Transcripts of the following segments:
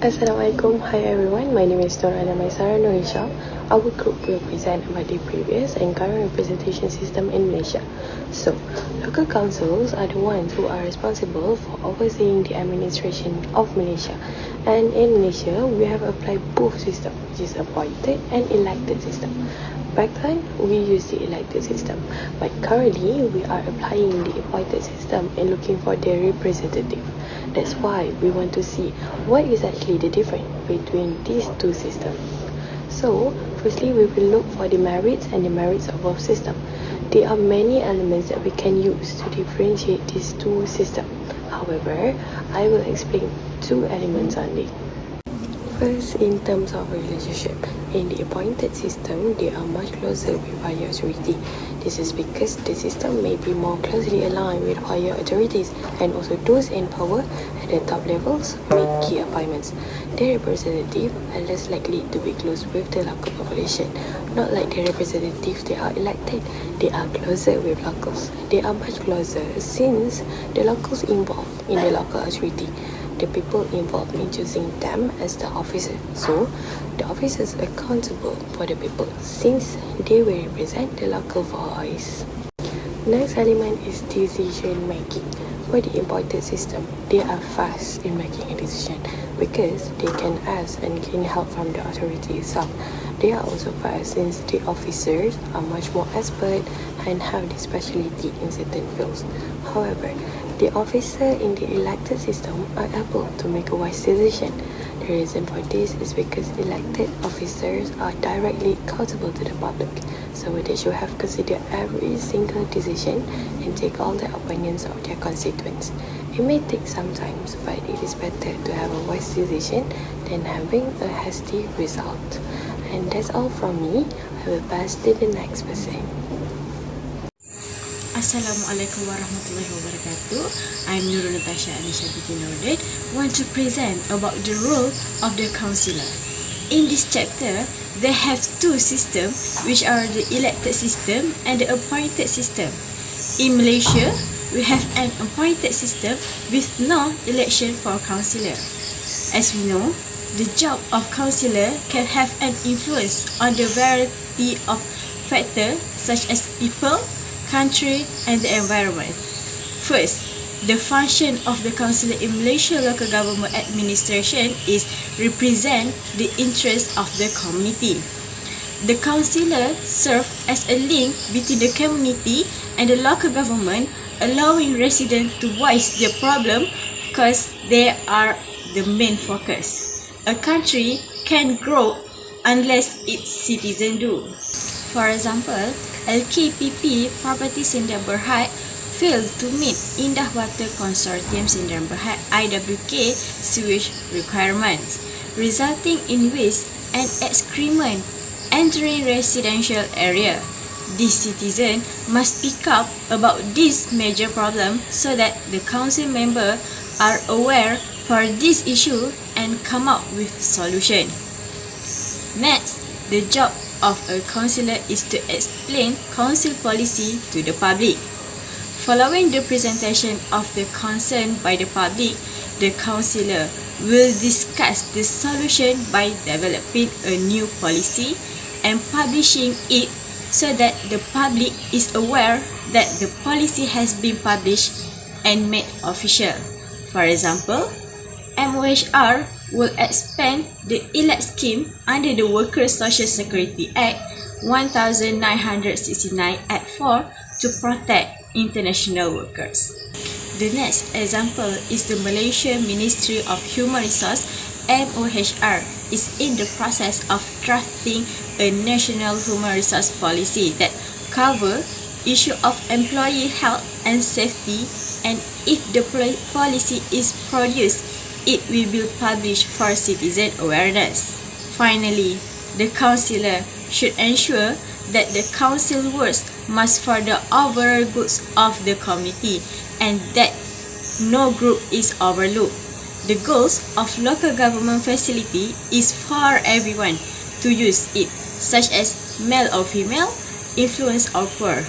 Assalamualaikum. Hi everyone, my name is Norana Maisara Norisha. Our group will present about the previous and current representation system in Malaysia. So, local councils are the ones who are responsible for overseeing the administration of Malaysia. And in Malaysia, we have applied both systems, which is appointed and elected system. Back then, we used the elected system, but currently we are applying the appointed system and looking for their representative. That's why we want to see what is actually the difference between these two systems. So, firstly, we will look for the merits and demerits of both systems. There are many elements that we can use to differentiate these two systems. However, I will explain two elements only. First, in terms of relationship, in the appointed system, they are much closer with higher authority. This is because the system may be more closely aligned with higher authorities, and also those in power at the top levels make key appointments. Their representatives are less likely to be close with the local population. Not like the representatives they are elected, they are closer with locals. They are much closer since the locals involved in the local authority. The people involved in choosing them as the officer. So, the officers are accountable for the people since they will represent the local voice. Next element is decision making. For the appointed system, they are fast in making a decision because they can ask and gain help from the authority itself. They are also fast since the officers are much more expert and have the specialty in certain fields. However, the officer in the elected system are able to make a wise decision. The reason for this is because elected officers are directly accountable to the public, so they should have considered every single decision and take all the opinions of their constituents. It may take some time, but it is better to have a wise decision than having a hasty result. And that's all from me. I will pass to the next person. Assalamualaikum warahmatullahi wabarakatuh. I'm Nurul Natasha Anisha Binti Nordin. Want to present about the role of the councillor. In this chapter, they have two systems, which are the elected system and the appointed system. In Malaysia, we have an appointed system with no election for councillor. As we know, the job of councillor can have an influence on the variety of factors such as people, country, and the environment. First, the function of the councillor in Malaysia local government administration is represent the interests of the community. The councillor serve as a link between the community and the local government, allowing residents to voice their problem because they are the main focus. A country can grow unless its citizens do. For example, LKPP Property Sdn Berhad failed to meet Indah Water Consortium Sdn Berhad IWK sewage requirements, resulting in waste and excrement entering residential area. These citizens must speak up about this major problem so that the council members are aware for this issue and come up with solution. Next, the job of a councillor is to explain council policy to the public. Following the presentation of the concern by the public, the councillor will discuss the solution by developing a new policy and publishing it so that the public is aware that the policy has been published and made official. For example, MOHR will expand the ELAC scheme under the Workers' Social Security Act 1969 Act 4 to protect international workers. The next example is the Malaysian Ministry of Human Resources MOHR is in the process of drafting a national human resource policy that cover issue of employee health and safety, and if the policy is produced, it will be published for citizen awareness. Finally, the councillor should ensure that the council works must for the overall goods of the community and that no group is overlooked. The goals of local government facility is for everyone to use it, such as male or female, influence or poor.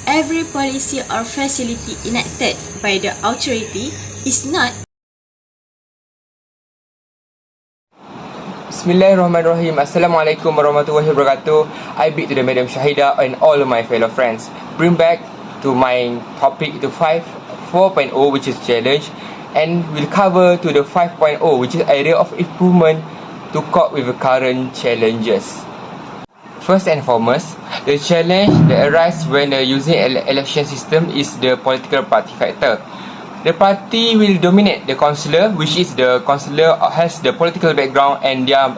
Every policy or facility enacted by the authority is not Bismillahirrahmanirrahim. Assalamualaikum warahmatullahi wabarakatuh. I bid to the Madam Shahida and all of my fellow friends. Bring back to my topic to 4.0, which is challenge, and we'll cover to the 5.0, which is area of improvement to cope with the current challenges. First and foremost, the challenge that arises when using election system is the political party factor. The party will dominate the councillor, which is the councillor has the political background and their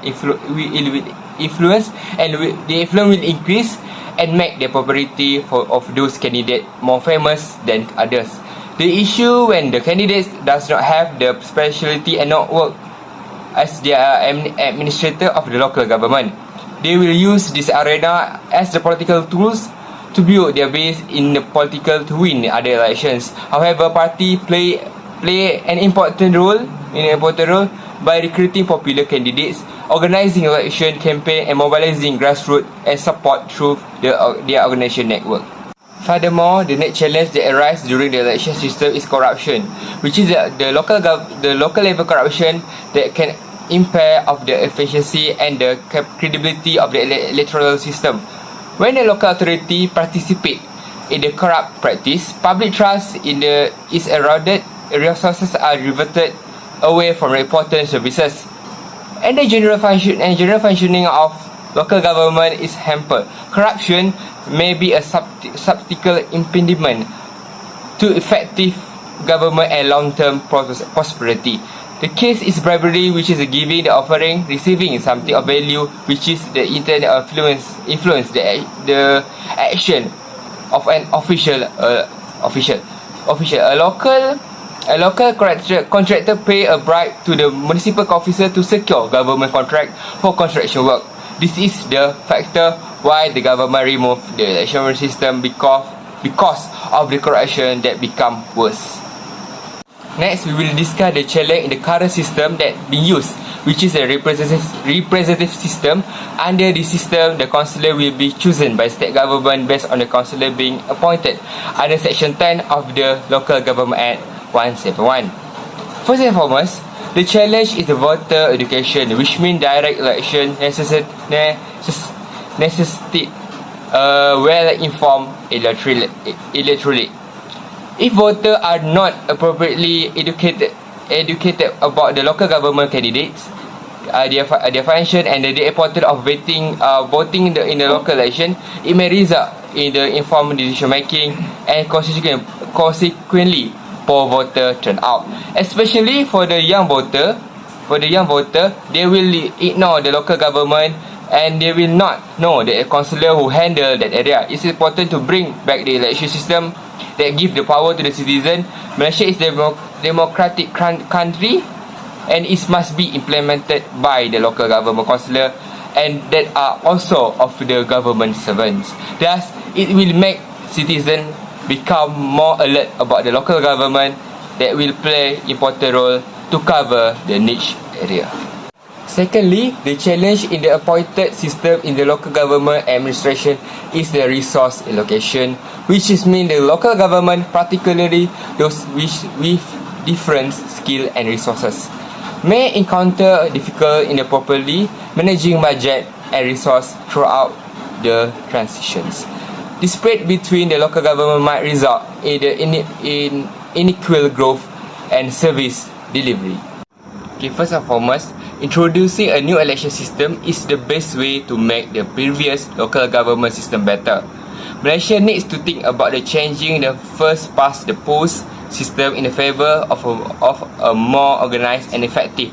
influence, and the influence will increase and make the popularity of those candidates more famous than others. The issue when the candidates does not have the specialty and not work as their administrator of the local government. They will use this arena as the political tools to build their base in the political to win other elections. However, party play an important role by recruiting popular candidates, organizing election campaign, and mobilizing grassroots and support through their organization network. Furthermore, the next challenge that arises during the election system is corruption, which is the local level corruption that can impair of the efficiency and the credibility of the electoral system. When the local authority participate in the corrupt practice, public trust is eroded, resources are diverted away from important services, and the general functioning of local government is hampered. Corruption may be a substantial impediment to effective government and long-term prosperity. The case is bribery, which is giving, the offering, receiving something of value, which is the intent of influence the action of an official. A local contractor pay a bribe to the municipal officer to secure government contract for construction work. This is the factor why the government removed the election system because of the corruption that become worse. Next, we will discuss the challenge in the current system that being used, which is a representative system. Under this system, the councillor will be chosen by state government based on the councillor being appointed under Section 10 of the Local Government Act 171. First and foremost, the challenge is the voter education, which means direct election necessitate well-informed electorate. If voters are not appropriately educated about the local government candidates, their function and the importance of voting in the local election, it may result in the informed decision making and consequently poor voter turnout. Especially for the young voter, they will ignore the local government and they will not know the councillor who handle that area. It's important to bring back the election system that give the power to the citizen. Malaysia is a democratic country and it must be implemented by the local government councillor and that are also of the government servants. Thus, it will make citizens become more alert about the local government that will play important role to cover the niche area. Secondly, the challenge in the appointed system in the local government administration is the resource allocation, which is mean the local government, particularly those with different skill and resources, may encounter difficulty in the properly managing budget and resource throughout the transitions. Dispute between the local government might result in unequal growth and service delivery. Okay, first and foremost, introducing a new election system is the best way to make the previous local government system better. Malaysia needs to think about the changing the first past the post system in favor of a more organized and effective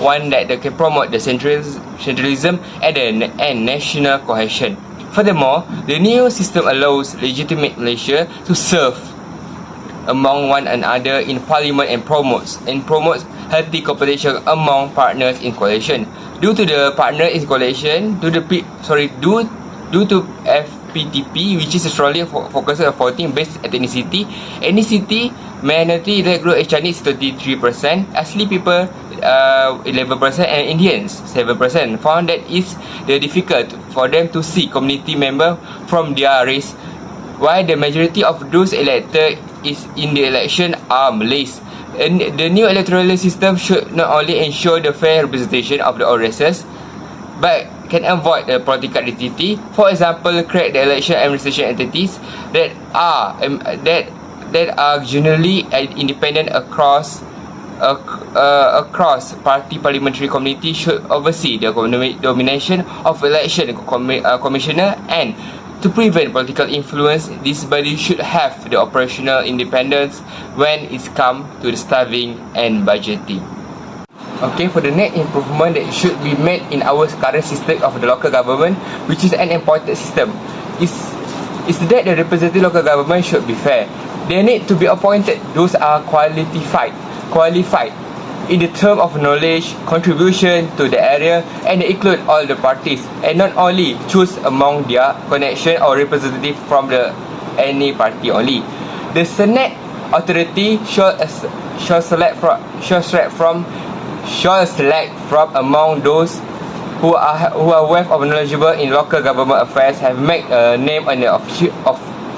one that can promote the centralism and national cohesion. Furthermore, the new system allows legitimate Malaysia to serve among one another in parliament and promotes healthy competition among partners in coalition. Due to FPTP, which is strongly focused on voting based ethnicity, minority ethnic group Chinese 33%, Asli people 11%, and Indians 7%, found that it's difficult for them to see community member from their race, while the majority of those elected is in the election are Malays. The new electoral system should not only ensure the fair representation of the all races, but can avoid the political identity. For example, create the election administration entities that are generally independent across party parliamentary committee should oversee the domination of election commissioner, and to prevent political influence, this body should have the operational independence when it's come to the staffing and budgeting. Okay, for the next improvement that should be made in our current system of the local government, which is an important system, is that the representative local government should be fair. They need to be appointed those are qualified in the term of knowledge, contribution to the area, and they include all the parties, and not only choose among their connection or representative from any party only. The Senate authority shall select from among those who are well of knowledgeable in local government affairs, have made a name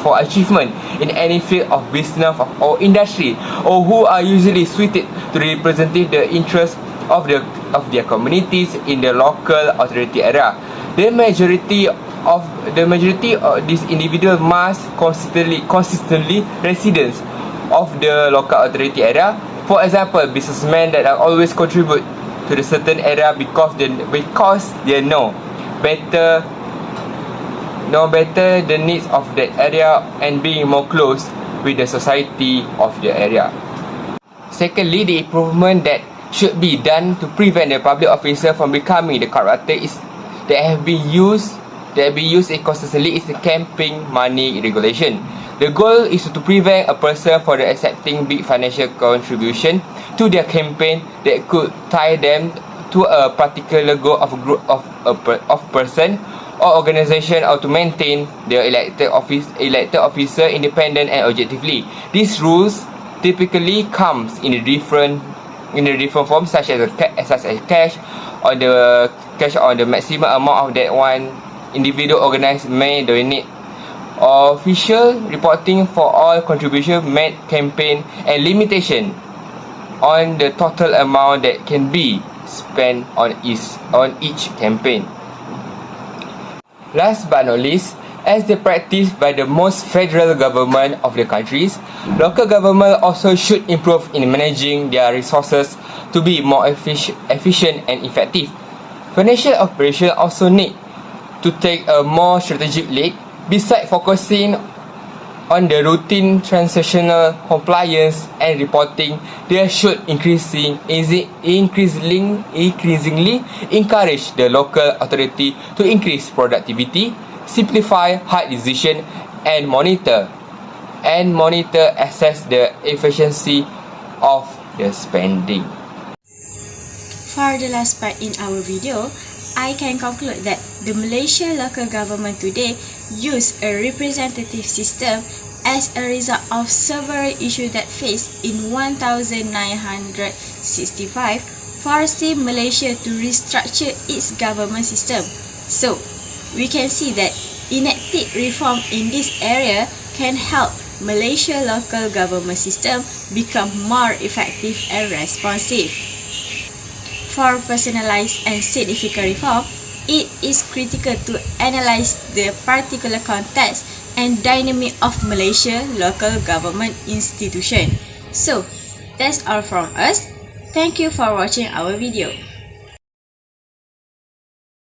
for achievement in any field of business or industry, or who are usually suited to represent the interests of their communities in the local authority area. The majority of these individuals must consistently residents of the local authority area. For example, businessmen that are always contribute to the certain area because they know better the needs of that area and being more close with the society of the area. Secondly, the improvement that should be done to prevent the public officer from becoming the corrupted is that have been used consistently is the campaign money regulation. The goal is to prevent a person from accepting big financial contribution to their campaign that could tie them to a particular goal of a group of person or organisation, or to maintain the elected officer independent and objectively. These rules typically comes in a different forms, such as cash on the maximum amount of that one individual organised may donate, official reporting for all contribution made campaign, and limitation on the total amount that can be spent on each campaign. Last but not least, as the practice by the most federal government of the countries, local government also should improve in managing their resources to be more efficient and effective. Financial operations also need to take a more strategic lead. Besides focusing on the routine transactional compliance and reporting, they should increasingly encourage the local authority to increase productivity, simplify hard decision, and monitor assess the efficiency of the spending. For the last part in our video, I can conclude that the Malaysia local government today use a representative system as a result of several issues that faced in 1965, forcing Malaysia to restructure its government system. So, we can see that enacted reform in this area can help Malaysia local government system become more effective and responsive. For personalized and significant reform, it is critical to analyze the particular context and dynamic of Malaysia local government institution. So, that's all from us. Thank you for watching our video.